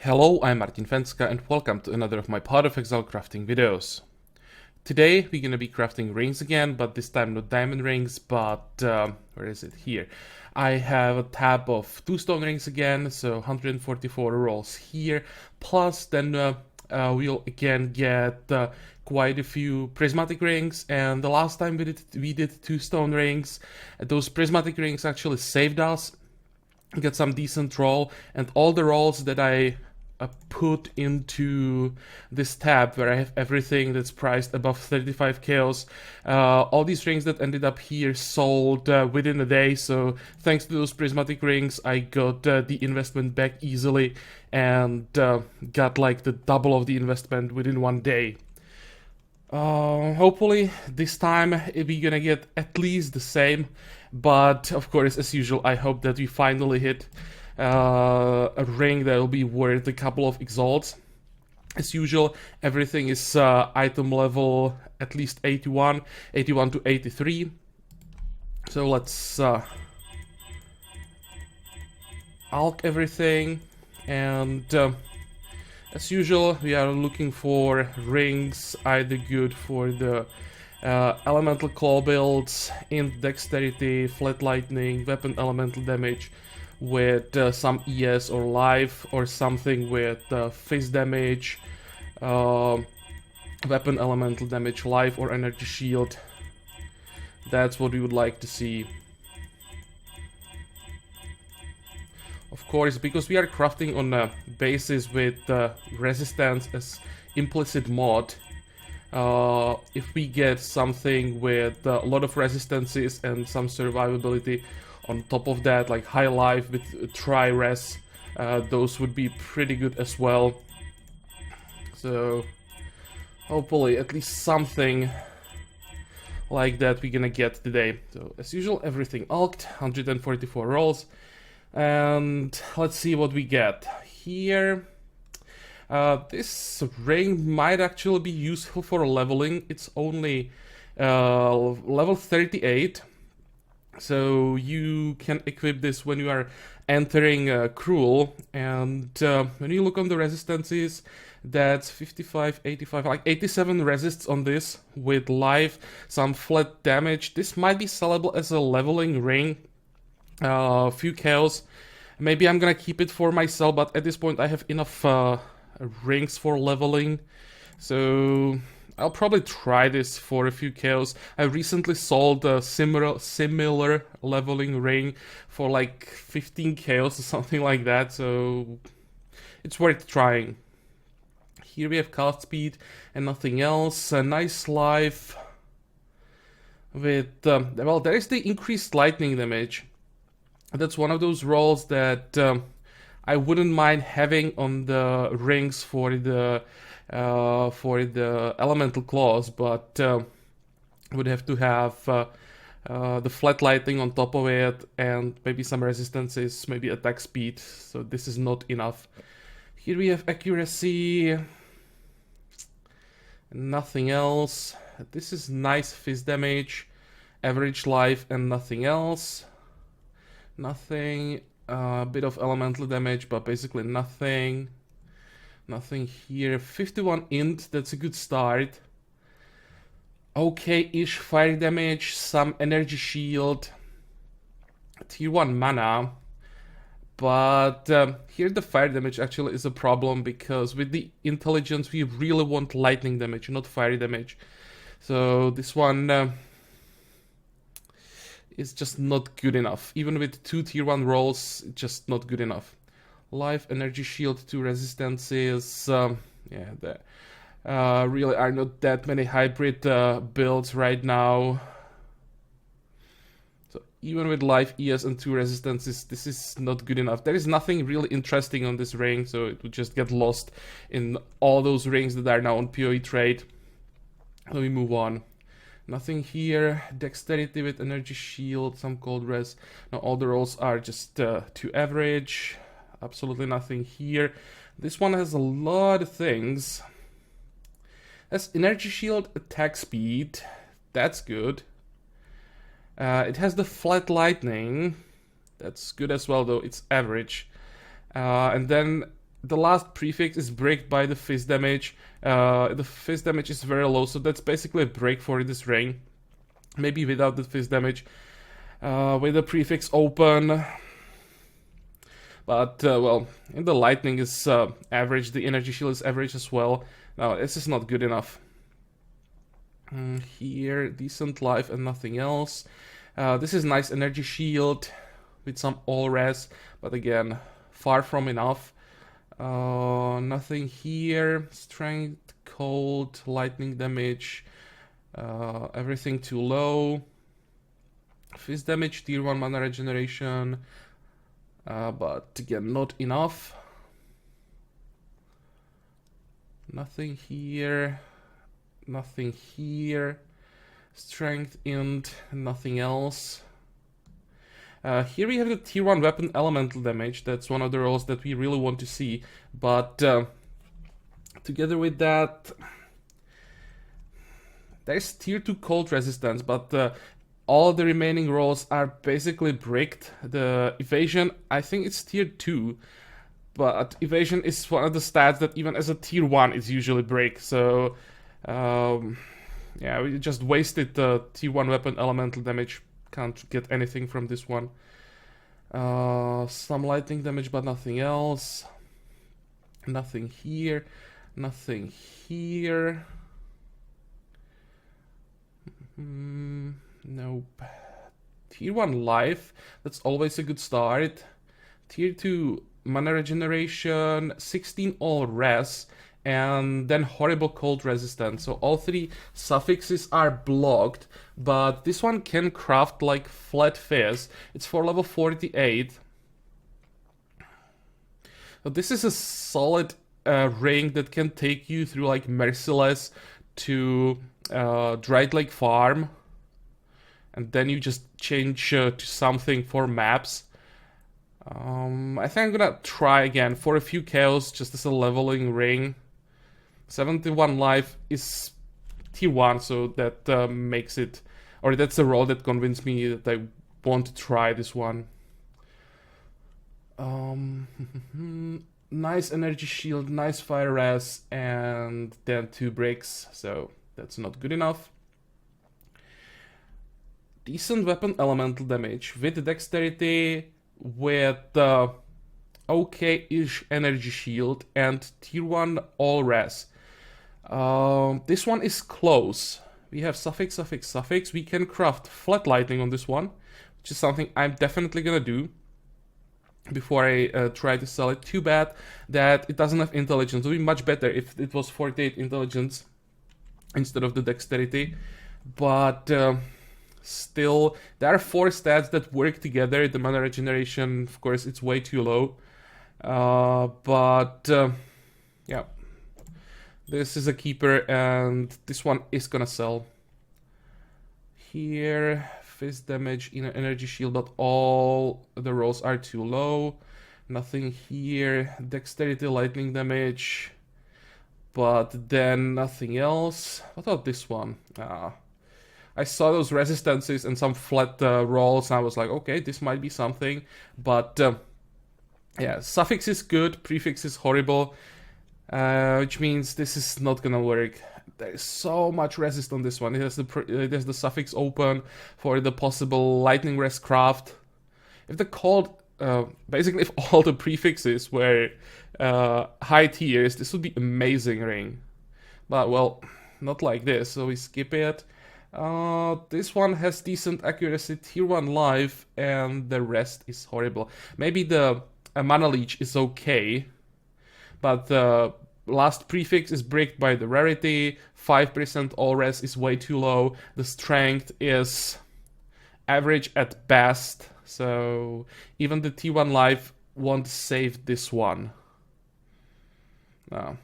Hello, I'm Martin Fencka and welcome to another of my Part of Exile crafting videos. Today we're gonna be crafting rings again, but this time not diamond rings, but where is it? Here. I have a tab of 2 stone rings again, so 144 rolls here, plus then we'll again get quite a few prismatic rings, and the last time we did 2 stone rings. Those prismatic rings actually saved us, get some decent roll, and all the rolls that I put into this tab where I have everything that's priced above 35 chaos. All these rings that ended up here sold within a day, so thanks to those prismatic rings I got the investment back easily and got like the double of the investment within one day. Hopefully this time we're gonna get at least the same, but of course, as usual, I hope that we finally hit a ring that will be worth a couple of exalts. As usual, everything is item level at least 81 to 83. So let's alch everything, and as usual, we are looking for rings either good for the elemental claw builds, int dexterity, flat lightning, weapon elemental damage with some ES or life, or something with fist damage, weapon elemental damage, life or energy shield. That's what we would like to see. Of course, because we are crafting on a basis with resistance as implicit mod, if we get something with a lot of resistances and some survivability on top of that, like high life with tri-res, those would be pretty good as well. So hopefully at least something like that we're gonna get today. So as usual, everything alched, 144 rolls, and let's see what we get here. This ring might actually be useful for leveling. It's only level 38, so you can equip this when you are entering Cruel, and when you look on the resistances, that's 55, 85, like 87 resists on this with life, some flat damage. This might be sellable as a leveling ring, few chaos. Maybe I'm gonna keep it for myself, but at this point I have enough rings for leveling, so I'll probably try this for a few chaos. I recently sold a similar leveling ring for like 15 chaos or something like that, so it's worth trying. Here we have cast speed and nothing else. A nice life with well, there is the increased lightning damage. That's one of those rolls that I wouldn't mind having on the rings for the elemental claws, but would have to have the flat lightning on top of it, and maybe some resistances, maybe attack speed, so this is not enough. Here we have accuracy, nothing else. This is nice fist damage, average life, and nothing else. Nothing, a bit of elemental damage, but basically nothing. Nothing here. 51 int, that's a good start. Okay-ish fire damage, some energy shield, tier 1 mana. But here the fire damage actually is a problem, because with the intelligence we really want lightning damage, not fire damage. So this one is just not good enough. Even with 2 tier 1 rolls, it's just not good enough. Life, energy shield, 2 resistances. Yeah, there really are not that many hybrid builds right now. So even with life, ES, and 2 resistances, this is not good enough. There is nothing really interesting on this ring, so it would just get lost in all those rings that are now on PoE trade. Let me move on. Nothing here. Dexterity with energy shield, some cold res. Now all the rolls are just too average. Absolutely nothing here. This one has a lot of things. Has energy shield, attack speed. That's good. It has the flat lightning. That's good as well, though it's average. And then the last prefix is breaked by the fizz damage. The fizz damage is very low, so that's basically a break for this ring. Maybe without the fizz damage, with the prefix open. But, well, and the lightning is average, the energy shield is average as well. No, this is not good enough. Here, decent life and nothing else. This is nice energy shield with some all res, but again, far from enough. Nothing here. Strength, cold, lightning damage, everything too low. Fizz damage, tier 1 mana regeneration, but again, not enough. Nothing here. Nothing here. Strength, int, nothing else. Here we have the tier 1 weapon elemental damage. That's one of the rolls that we really want to see. But together with that, there's tier 2 cold resistance, but all the remaining rolls are basically bricked. The evasion, I think it's tier 2, but evasion is one of the stats that even as a tier 1 is usually break. So yeah, we just wasted the tier 1 weapon elemental damage. Can't get anything from this one. Some lightning damage, but nothing else. Nothing here. Nothing here. Nope. Tier 1 life. That's always a good start. Tier 2 mana regeneration. 16 all res. And then horrible cold resistance. So all three suffixes are blocked, but this one can craft like flat fizz. It's for level 48. So this is a solid ring that can take you through like Merciless to Dried Lake Farm, and then you just change to something for maps. I think I'm gonna try again for a few chaos just as a leveling ring. 71 life is tier 1, so that makes it, or that's a roll that convinced me that I want to try this one. Nice energy shield, nice fire res, and then 2 breaks, so that's not good enough. Decent weapon elemental damage with dexterity, with okay-ish energy shield, and tier 1 all res. This one is close. We have suffix, suffix, suffix. We can craft flat lightning on this one, which is something I'm definitely gonna do before I try to sell it. Too bad that it doesn't have intelligence. It would be much better if it was 48 intelligence instead of the dexterity. But still, there are 4 stats that work together. The mana regeneration, of course, it's way too low. Yeah. This is a keeper, and this one is gonna sell. Here, fizz damage, inner energy shield, but all the rolls are too low. Nothing here. Dexterity, lightning damage, but then nothing else. What about this one? I saw those resistances and some flat rolls, and I was like, okay, this might be something. But yeah, suffix is good, prefix is horrible. Which means this is not gonna work. There's so much resist on this one. It has the suffix open for the possible lightning res craft. If the cold, basically if all the prefixes were high tiers, this would be amazing ring. But well, not like this, so we skip it. This one has decent accuracy, tier 1 life, and the rest is horrible. Maybe the mana leech is okay, but the last prefix is bricked by the rarity. 5% all res is way too low. The strength is average at best, so even the T1 life won't save this one. No.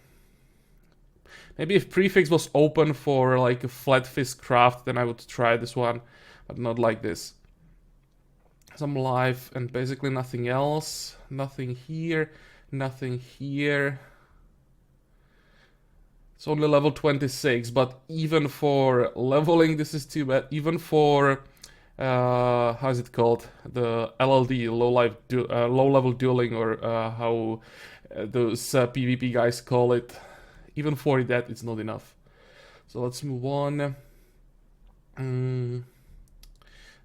Maybe if prefix was open for like a flat fizz craft, then I would try this one, but not like this. Some life and basically nothing else. Nothing here, nothing here. It's only level 26, but even for leveling, this is too bad. Even for, how's it called? The LLD, low level dueling, or how those PvP guys call it. Even for that, it's not enough. So let's move on.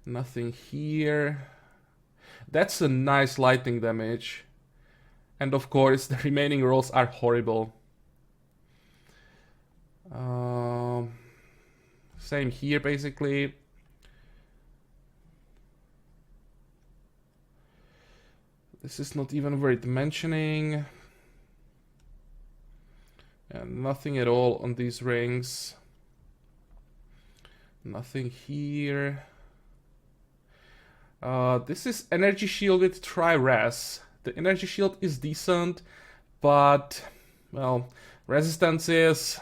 Nothing here. That's a nice lightning damage. And of course, the remaining rolls are horrible. Same here, basically. This is not even worth mentioning. And nothing at all on these rings. Nothing here. This is energy shield with tri-res. The energy shield is decent, but, well, resistance is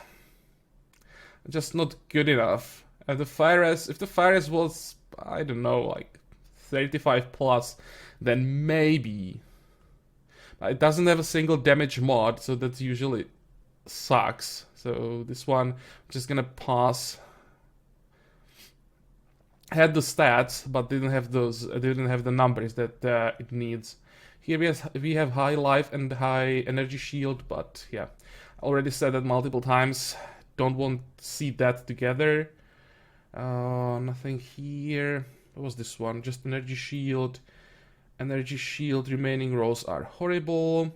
just not good enough. And the fire res, if the fire res was, I don't know, like 35 plus, then maybe. It doesn't have a single damage mod, so that usually sucks. So this one, I'm just gonna pass. Had the stats, but didn't have the numbers that it needs. Here we have high life and high energy shield, but yeah, I already said that multiple times. Don't want to see that together. Nothing here. What was this one? Just energy shield. Energy shield. Remaining rolls are horrible.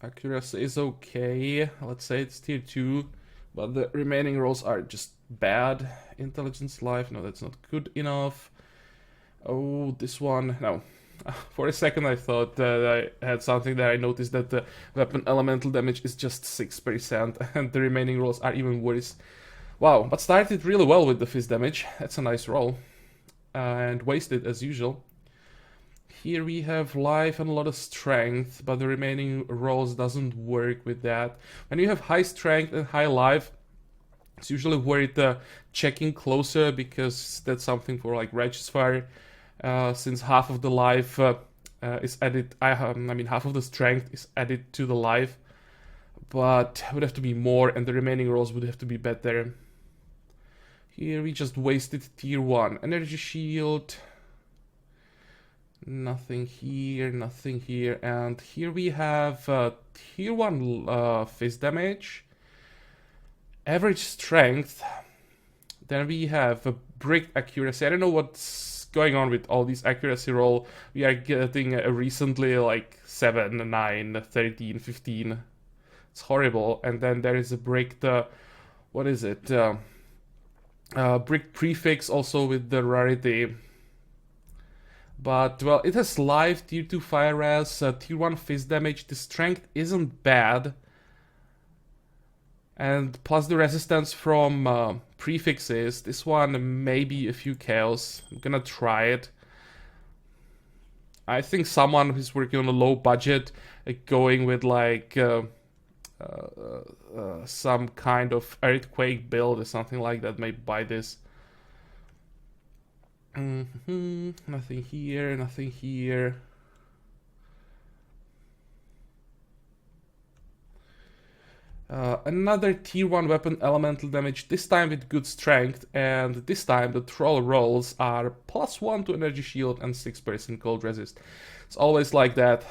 Accuracy is okay. Let's say it's tier 2. But the remaining rolls are just bad. Intelligence life, no, that's not good enough. Oh, this one, no. For a second I thought that I had something there. I noticed that the weapon elemental damage is just 6%, and the remaining rolls are even worse. Wow, but started really well with the fist damage. That's a nice roll. And wasted as usual. Here we have life and a lot of strength, but the remaining rolls doesn't work with that. When you have high strength and high life, it's usually worth checking closer, because that's something for like Righteous Fire, since half of the life is added, I mean half of the strength is added to the life, but it would have to be more, and the remaining rolls would have to be better. Here we just wasted tier 1 energy shield. Nothing here, nothing here, and here we have tier 1 fist damage, average strength, then we have a brick accuracy. I don't know what's going on with all these accuracy roll. We are getting recently like 7, 9, 13, 15. It's horrible. And then there is a brick, what is it? Brick prefix also with the rarity. But, well, it has life, tier 2 fire res, tier 1 fist damage. The strength isn't bad. And plus the resistance from prefixes. This one maybe a few chaos. I'm gonna try it. I think someone who's working on a low budget, going with like some kind of earthquake build or something like that, may buy this. Nothing here, nothing here. Another tier 1 weapon elemental damage, this time with good strength, and this time the troll rolls are +1 to energy shield and 6% cold resist. It's always like that.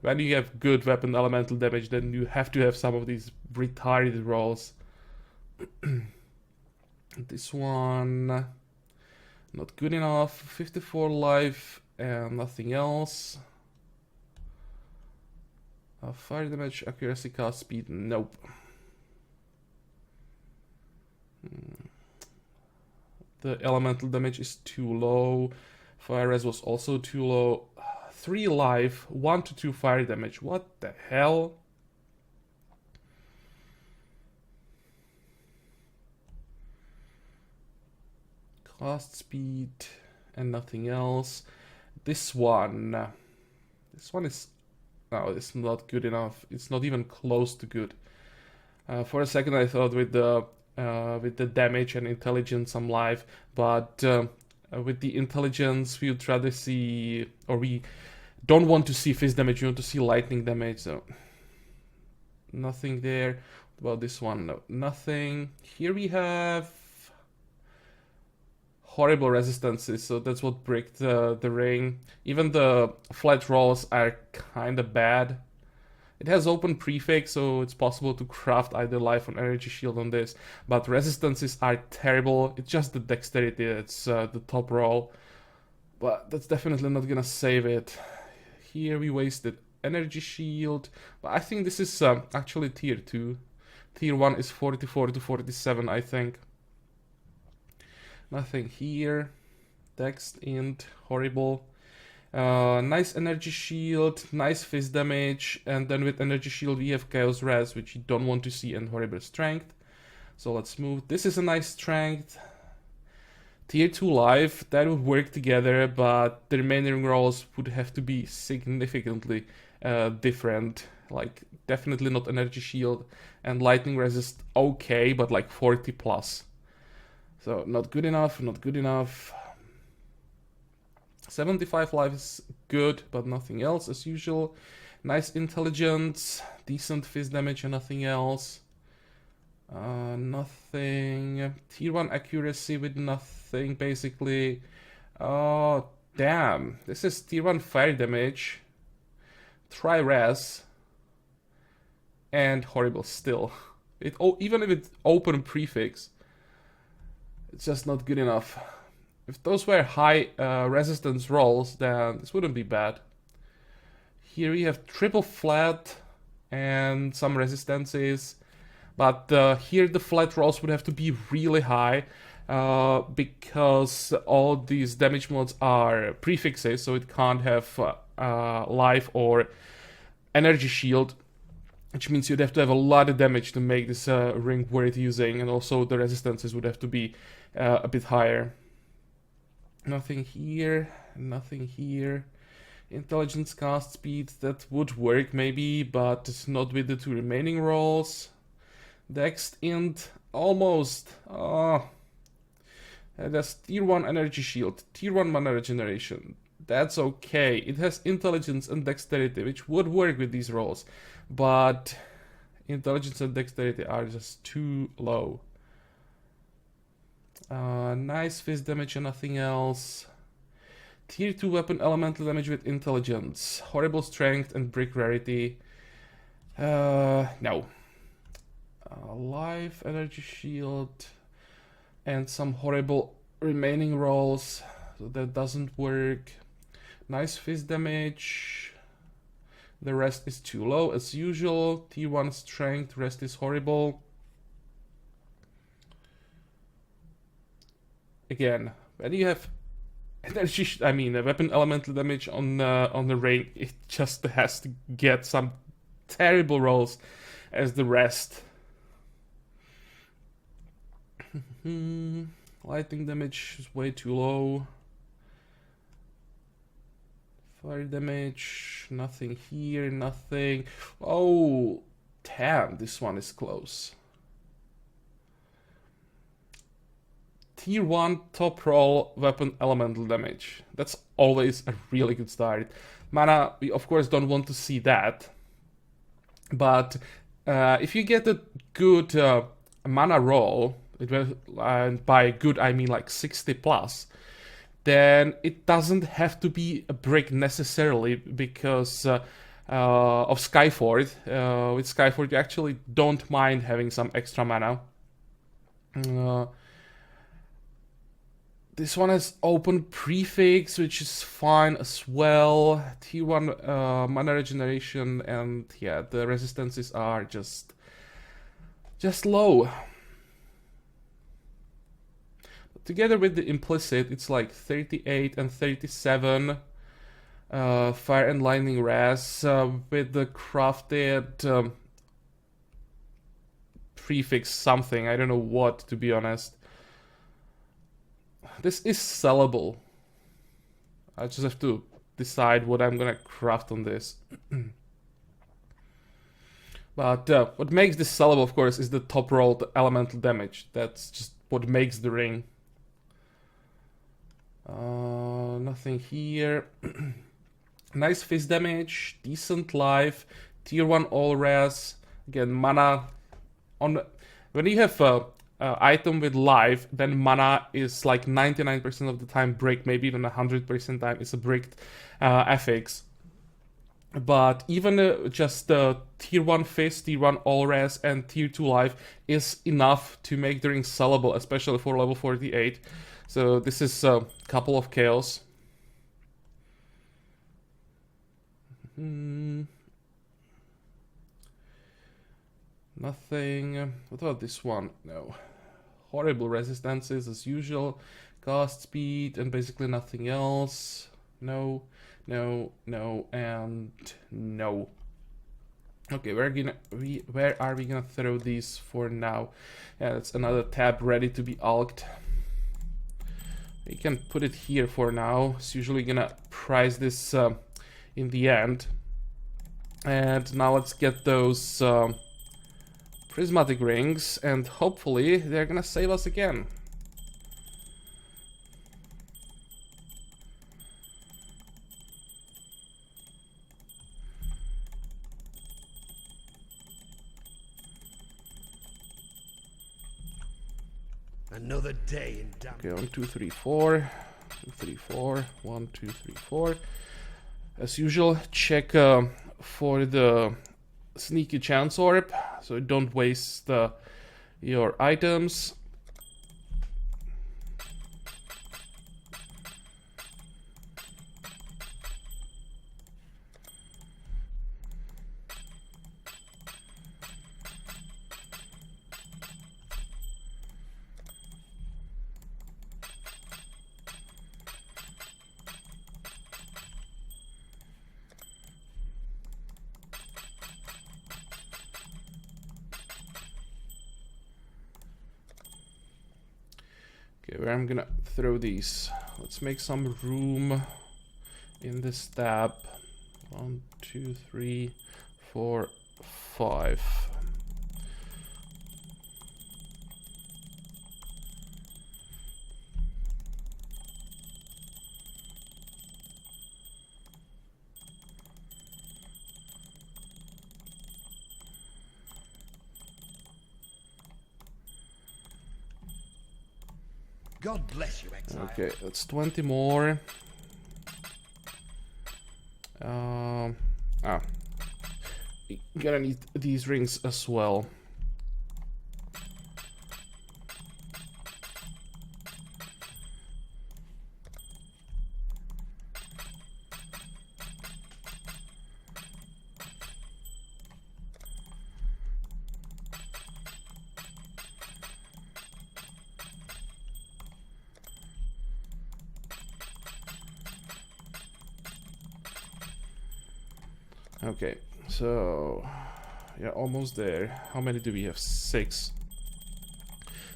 When you have good weapon elemental damage, then you have to have some of these retarded rolls. This one, not good enough. 54 life and nothing else. Fire damage, accuracy, cast speed, nope. The elemental damage is too low. Fire res was also too low. 3 life, 1 to 2 fire damage. What the hell? Cast speed and nothing else. This one is, no, it's not good enough. It's not even close to good. For a second I thought with the damage and intelligence I'm live, but with the intelligence we would rather see, or we don't want to see fist damage, we want to see lightning damage, so nothing there. Well, this one, no, nothing. Here we have horrible resistances, so that's what bricked the ring. Even the flat rolls are kinda bad. It has open prefix, so it's possible to craft either life or energy shield on this, but resistances are terrible. It's just the dexterity that's the top roll, but that's definitely not gonna save it. Here we wasted energy shield, but I think this is actually tier 2. Tier 1 is 44 to 47, I think. Nothing here. Dex, int, horrible. Nice energy shield, nice fist damage, and then with energy shield we have chaos res, which you don't want to see, and horrible strength. So let's move. This is a nice strength. Tier 2 life, that would work together, but the remaining rolls would have to be significantly different. Like, definitely not energy shield, and lightning resist okay, but like 40 plus. So not good enough, not good enough. 75 life is good, but nothing else as usual. Nice intelligence, decent fist damage and nothing else. Nothing. Tier 1 accuracy with nothing, basically. Oh, damn. This is tier 1 fire damage. Try res. And horrible still. Even if it's open prefix, it's just not good enough. If those were high resistance rolls, then this wouldn't be bad. Here we have triple flat and some resistances, but here the flat rolls would have to be really high because all these damage mods are prefixes, so it can't have life or energy shield, which means you'd have to have a lot of damage to make this ring worth using, and also the resistances would have to be a bit higher. Nothing here, nothing here. Intelligence cast speed, that would work maybe, but it's not with the 2 remaining rolls. Dex, int, almost. Oh. It has tier 1 energy shield, tier 1 mana regeneration. That's okay. It has intelligence and dexterity, which would work with these rolls, but intelligence and dexterity are just too low. Nice fist damage and nothing else. Tier 2 weapon elemental damage with intelligence. Horrible strength and brick rarity. No. Life, energy shield, and some horrible remaining rolls. So that doesn't work. Nice fist damage. The rest is too low as usual. Tier 1 strength, rest is horrible. Again, when you have energy, weapon elemental damage on the ring, it just has to get some terrible rolls as the rest. Lightning damage is way too low. Fire damage, nothing here, nothing. Oh, damn, this one is close. Tier 1 top roll weapon elemental damage. That's always a really good start. Mana, we of course don't want to see that. But if you get a good mana roll, and by good I mean like 60 plus, then it doesn't have to be a brick necessarily because of Skyford. With Skyford you actually don't mind having some extra mana. This one has open prefix, which is fine as well. Tier 1 mana regeneration, and yeah, the resistances are just low. Together with the implicit, it's like 38 and 37 fire and lightning res with the crafted prefix something. I don't know what, to be honest. This is sellable. I just have to decide what I'm gonna craft on this. But what makes this sellable, of course, is the top rolled elemental damage. That's just what makes the ring. Nothing here. Nice fist damage, decent life, tier 1 all res. Again, mana on when you have item with life, then mana is like 99% of the time brick, maybe even 100% time is a bricked affix. But even just tier 1 fist, tier 1 all res, and tier 2 life is enough to make the ring sellable, especially for level 48. So this is a couple of chaos. Nothing. What about this one? No. Horrible resistances as usual. Cast speed and basically nothing else. No, no, no, and no. Okay, where are we gonna throw these for now? Yeah, that's another tab ready to be alched. We can put it here for now. It's usually gonna price this in the end. And now let's get those prismatic rings, and hopefully they're gonna save us again. Another day in damn. Okay, 1, 2, 3, 4. 2, 3, 4. 1, 2, 3, 4. As usual, check for the sneaky chance orb, so don't waste your items. Okay, where I'm gonna throw these. Let's make some room in this tab. 1, 2, 3, 4, 5. God bless you, Exile. Okay, that's 20 more. Gonna need these rings as well. Okay, so yeah, almost there. How many do we have? 6.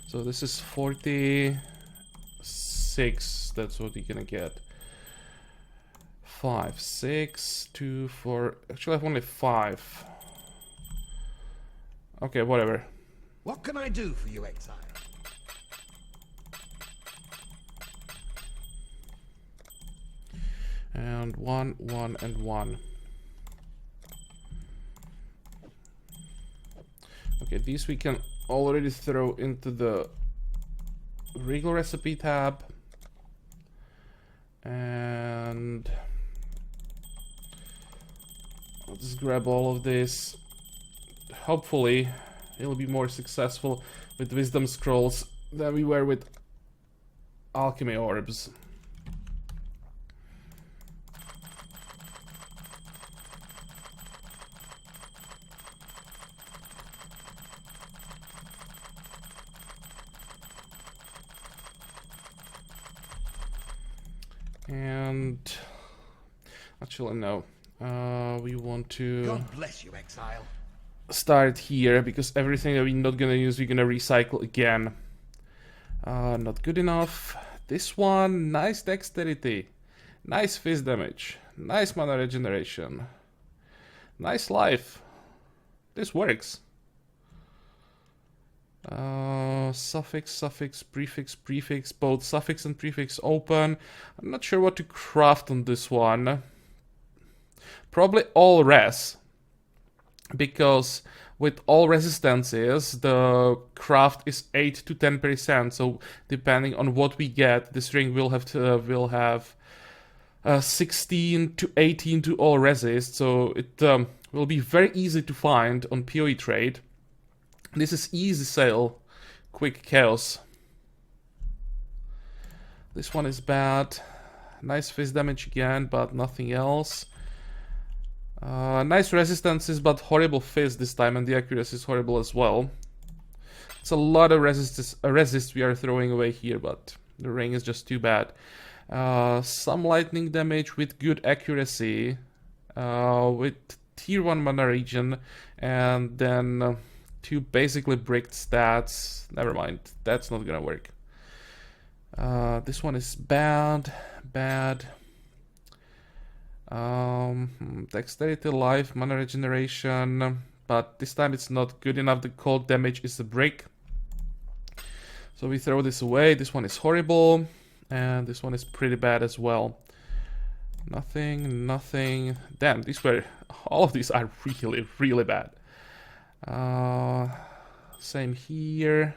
So this is 46. That's what you're gonna get. 5, 6, 2, 4. Actually, I have only 5. Okay, whatever. What can I do for you, Exile? And 1, 1, and 1. Okay, these we can already throw into the Regal Recipe tab. And let's grab all of this. Hopefully, it'll be more successful with Wisdom Scrolls than we were with Alchemy Orbs. And actually, no. We want to God bless you, Exile. start here because everything that we're not gonna use, we're gonna recycle again. Not good enough. This one, nice dexterity, nice fist damage, nice mana regeneration, nice life. This works. Suffix, suffix, prefix, prefix, both suffix and prefix open. I'm not sure what to craft on this one. Probably all res, because with all resistances, the craft is 8 to 10%. So depending on what we get, this ring will have 16 to 18 to all resist. So it will be very easy to find on PoE trade. This is easy sale, quick chaos. This one is bad. Nice fizz damage again, but nothing else. Nice resistances, but horrible fizz this time, and the accuracy is horrible as well. It's a lot of resist we are throwing away here, but the ring is just too bad. Some lightning damage with good accuracy, with tier 1 mana regen, and then 2 basically bricked stats. Never mind, that's not gonna work. This one is bad. Dexterity, life, mana regeneration, but this time it's not good enough. The cold damage is a brick, so we throw this away. This one is horrible, and this one is pretty bad as well. Nothing. Damn, all of these are really bad. Same here.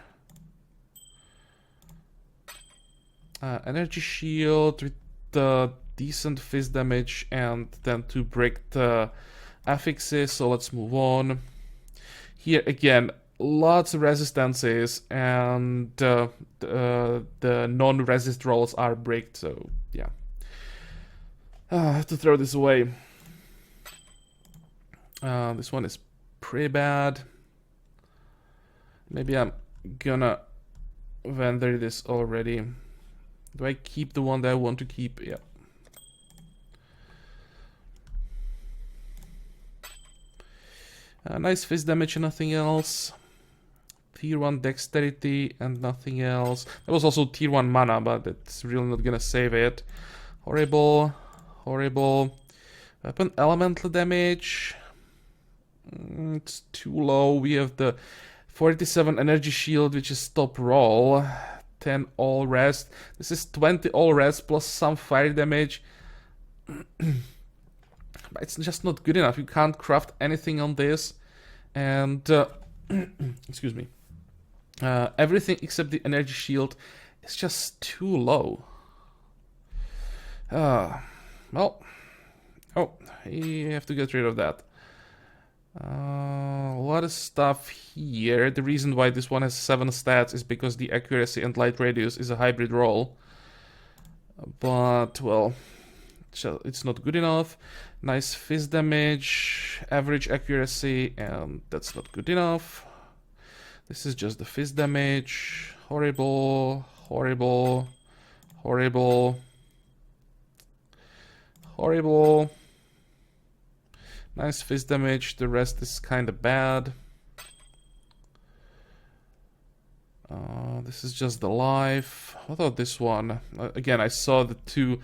Energy shield with the decent fizz damage and then 2 bricked affixes, so let's move on. Here again, lots of resistances, and the non-resist rolls are bricked, so yeah. I have to throw this away. This one is pretty bad. Maybe I'm gonna vendor this already. Do I keep the one that I want to keep? Yeah. Nice fizz damage and nothing else. Tier 1 dexterity and nothing else. There was also tier 1 mana, but it's really not gonna save it. Horrible. Weapon elemental damage. It's too low. We have the 47 energy shield, which is top roll. 10 all rest. This is 20 all rest plus some fire damage. But it's just not good enough. You can't craft anything on this. And excuse me. Everything except the energy shield is just too low. Well. Oh, you have to get rid of that. A lot of stuff here. The reason why this one has 7 stats is because the accuracy and light radius is a hybrid roll. But, well, it's not good enough. Nice fizz damage, average accuracy, and that's not good enough. This is just the fizz damage. Horrible. Nice fizz damage, the rest is kinda bad. This is just the life. What about this one? Again, I saw the 2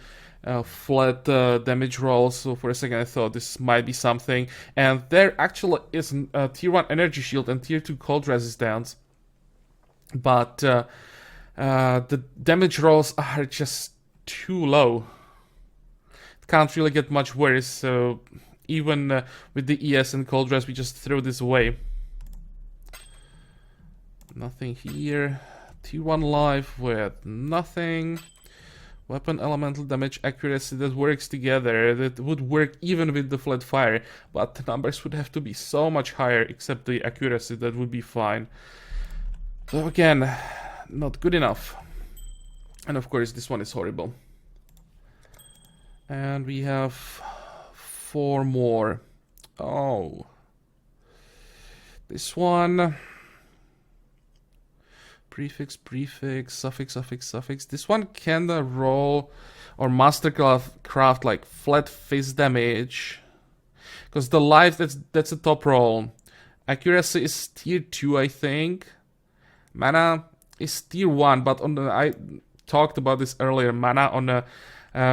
flat damage rolls, so for a second I thought this might be something. And there actually is tier 1 energy shield and tier 2 cold resistance. But the damage rolls are just too low. It can't really get much worse, so even with the ES and cold rest, we just throw this away. Nothing here. T1 life with nothing. Weapon elemental damage accuracy that works together. That would work even with the flat fire, but the numbers would have to be so much higher, except the accuracy, that would be fine. So again, not good enough. And of course this one is horrible. And we have 4 more. Oh. This one. Prefix, suffix. This one kinda roll or mastercraft like flat fizz damage. Because the life, that's a top roll. Accuracy is tier 2, I think. Mana is tier 1, but on the I talked about this earlier. Mana on a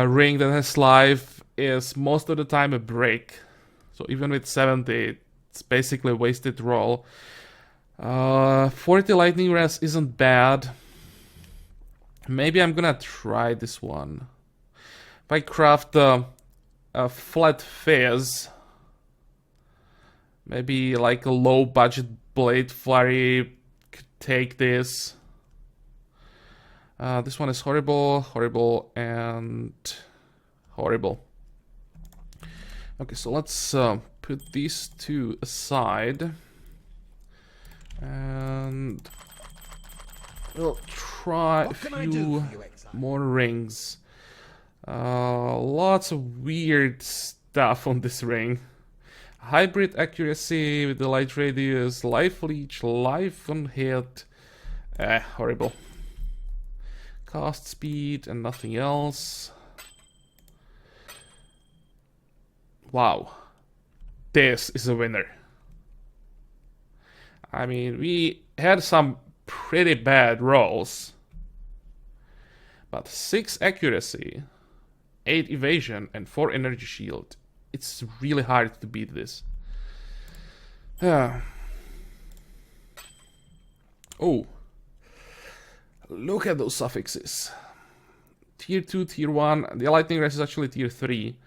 ring that has life is most of the time a break. So even with 70, it's basically a wasted roll. 40 lightning rest isn't bad. Maybe I'm gonna try this one. If I craft a flat fizz, Maybe like a low budget blade flurry could take this. This one is horrible, horrible, and horrible. Okay, so let's put these two aside. And we'll try a few more rings. Lots of weird stuff on this ring. Hybrid accuracy with the light radius, life leech, life on hit. Horrible. Cast speed and nothing else. Wow. This is a winner. I mean, we had some pretty bad rolls. But 6 accuracy, 8 evasion, and 4 energy shield. It's really hard to beat this. Oh. Look at those suffixes. Tier 2, Tier 1. The lightning rest is actually Tier 3.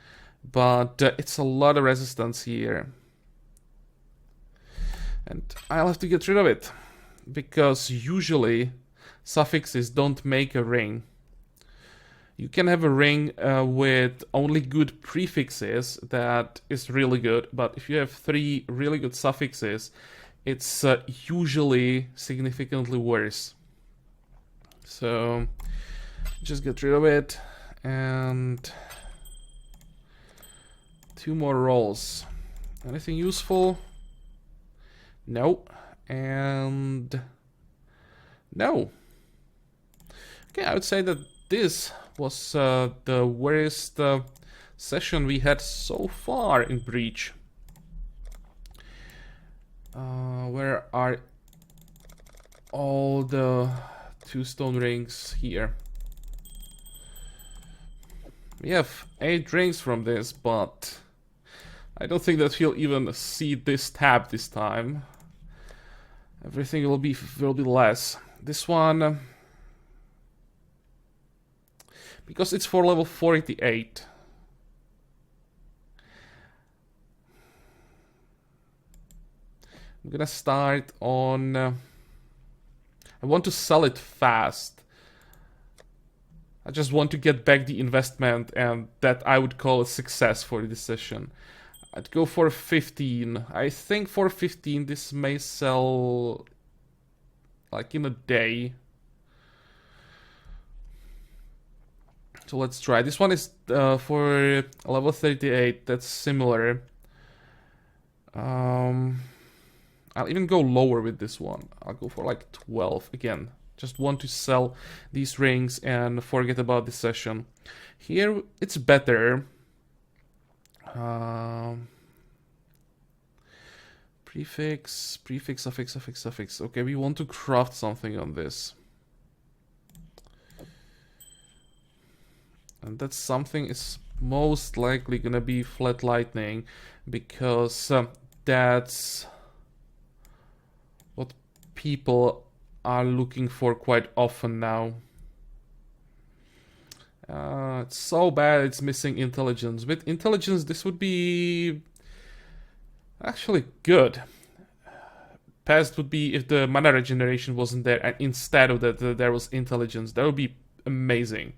But it's a lot of resistance here. And I'll have to get rid of it. Because usually suffixes don't make a ring. You can have a ring with only good prefixes that is really good. But if you have 3 really good suffixes, it's usually significantly worse. So just get rid of it. And 2 more rolls. Anything useful? No. And no. Okay, I would say that this was the worst session we had so far in Breach. Where are all the 2 stone rings? Here. We have 8 rings from this, but I don't think that he'll even see this tab this time. Everything will be less. This one, because it's for level 48. I'm gonna start on. I want to sell it fast. I just want to get back the investment, and that I would call a success for this session. I'd go for 15. I think for 15 this may sell like in a day. So let's try. This one is for level 38. That's similar. I'll even go lower with this one. I'll go for like 12 again. Just want to sell these rings and forget about this session. Here it's better. Prefix, suffix, suffix. Okay, we want to craft something on this. And that something is most likely gonna be flat lightning, because that's what people are looking for quite often now. It's so bad it's missing intelligence. With intelligence this would be actually good. Best would be if the mana regeneration wasn't there and instead of that there was intelligence. That would be amazing.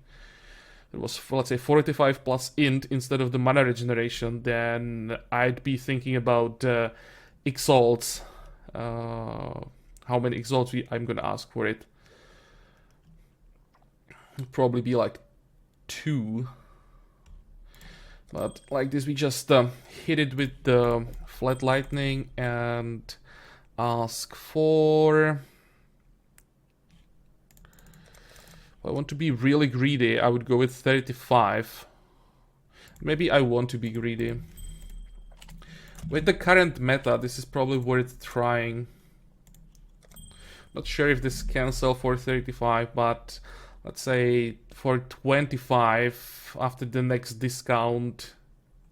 It was, let's say, 45 plus int instead of the mana regeneration, then I'd be thinking about exalts. How many exalts I'm gonna ask for it. It'd probably be like 2. But like this, we just hit it with the flat lightning and ask for... If I want to be really greedy, I would go with 35. Maybe I want to be greedy. With the current meta, this is probably worth trying. Not sure if this can sell for 35, but let's say for 25 after the next discount,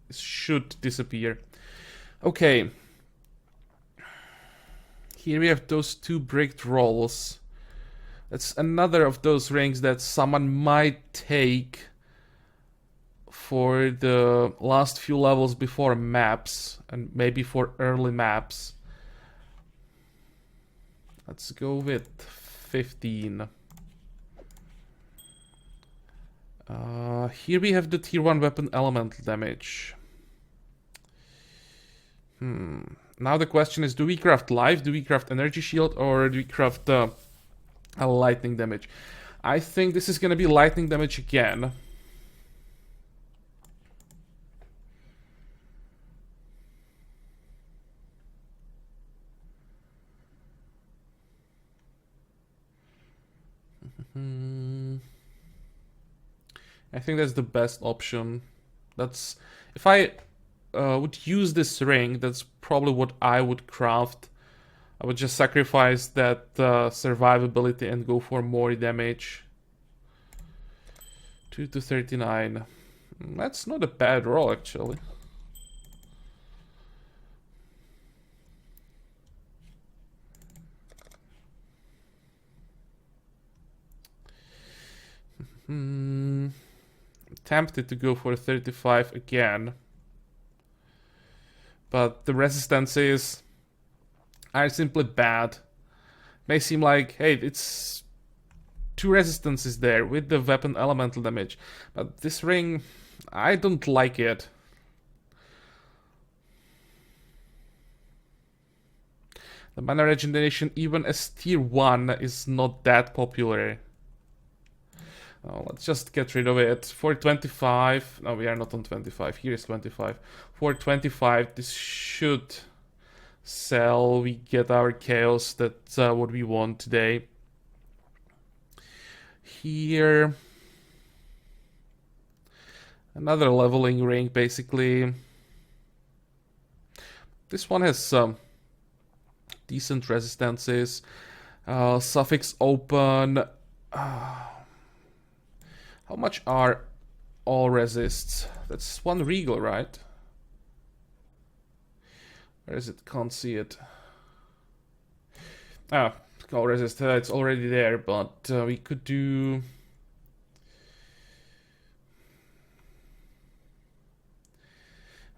it should disappear. Okay. Here we have those 2 bricked rolls. That's another of those rings that someone might take for the last few levels before maps, and maybe for early maps. Let's go with 15. Here we have the tier 1 weapon elemental damage. Now the question is, do we craft life, do we craft energy shield, or do we craft a lightning damage? I think this is gonna be lightning damage again. I think that's the best option. That's, if I would use this ring, that's probably what I would craft. I would just sacrifice that survivability and go for more damage. 2 to 39. That's not a bad roll, actually. Tempted to go for 35 again. But the resistances are simply bad. May seem like, hey, it's 2 resistances there with the weapon elemental damage. But this ring, I don't like it. The mana regeneration, even as tier 1, is not that popular. Oh, let's just get rid of it. For 25, no, we are not on 25. Here is 25. For 25, this should sell. We get our chaos. That's what we want today. Here, another leveling ring, basically. This one has some decent resistances. Suffix open. How much are all resists? That's 1 regal, right? Where is it? Can't see it. Ah, all resist. It's already there, but we could do...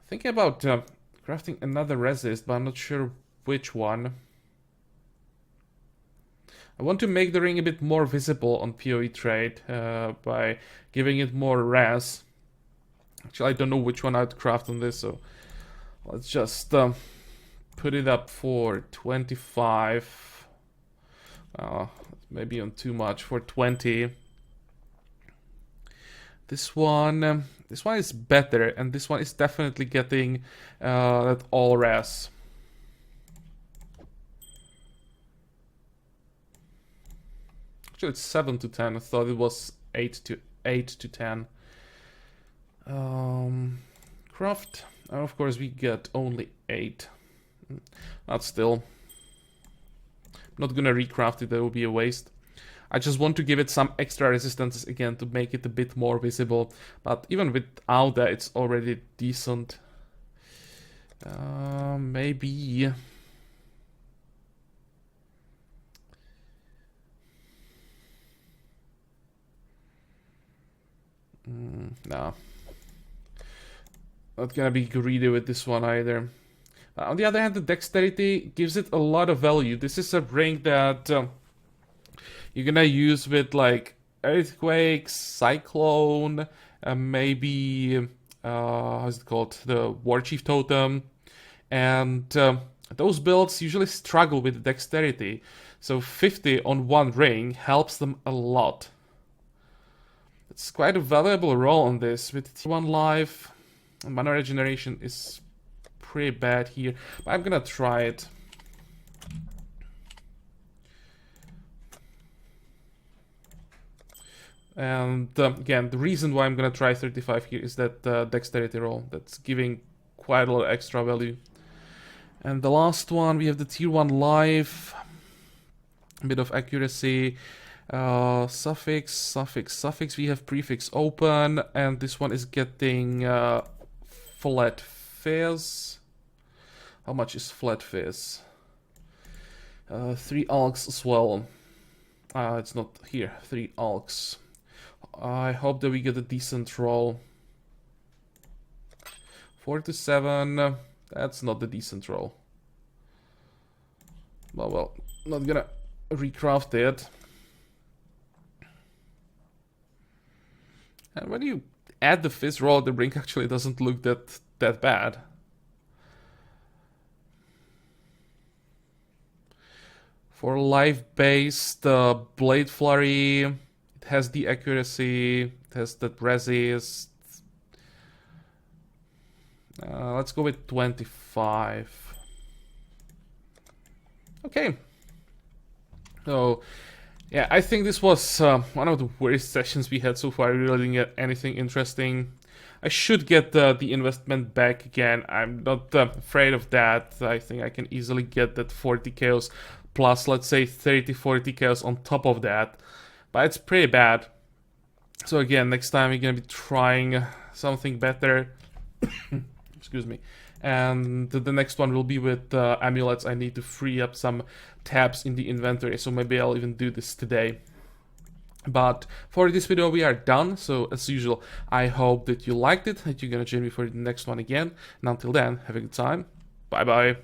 Thinking about crafting another resist, but I'm not sure which one. I want to make the ring a bit more visible on PoE trade by giving it more res. Actually, I don't know which one I'd craft on this, so let's just put it up for 25. Maybe on too much for 20. This one is better, and this one is definitely getting that all res. It's 7 to 10. I thought it was 8 to 10. Craft. Of course, we get only 8. But still, not gonna recraft it. That would be a waste. I just want to give it some extra resistances again to make it a bit more visible. But even without that, it's already decent. Maybe. No. Not gonna be greedy with this one either. On the other hand, the dexterity gives it a lot of value. This is a ring that you're gonna use with like earthquakes, cyclone, maybe how's it called? The Warchief Totem. And those builds usually struggle with dexterity. So 50 on one ring helps them a lot. It's quite a valuable roll on this. With 1 life, mana regeneration is pretty bad here. But I'm gonna try it. And again, the reason why I'm gonna try 35 here is that dexterity roll. That's giving quite a lot of extra value. And the last one, we have the tier 1 life. A bit of accuracy. Suffix. We have prefix open, and this one is getting flat fizz. How much is flat fizz? 3 alchs as well. It's not here. 3 alchs. I hope that we get a decent roll. 4 to 7, that's not the decent roll. Well, not gonna recraft it. And when you add the 5th roll, the brink actually doesn't look that bad. For life-based Blade Flurry, it has the accuracy, it has the resist. Let's go with 25. Okay. So, yeah, I think this was one of the worst sessions we had so far. I really didn't get anything interesting. I should get the investment back again. I'm not afraid of that. I think I can easily get that 40 chaos plus, let's say, 30-40 chaos on top of that. But it's pretty bad. So again, next time we're gonna be trying something better. Excuse me. And the next one will be with amulets. I need to free up some tabs in the inventory, so maybe I'll even do this today. But for this video we are done, so as usual, I hope that you liked it, that you're gonna join me for the next one again. And until then, have a good time. Bye bye.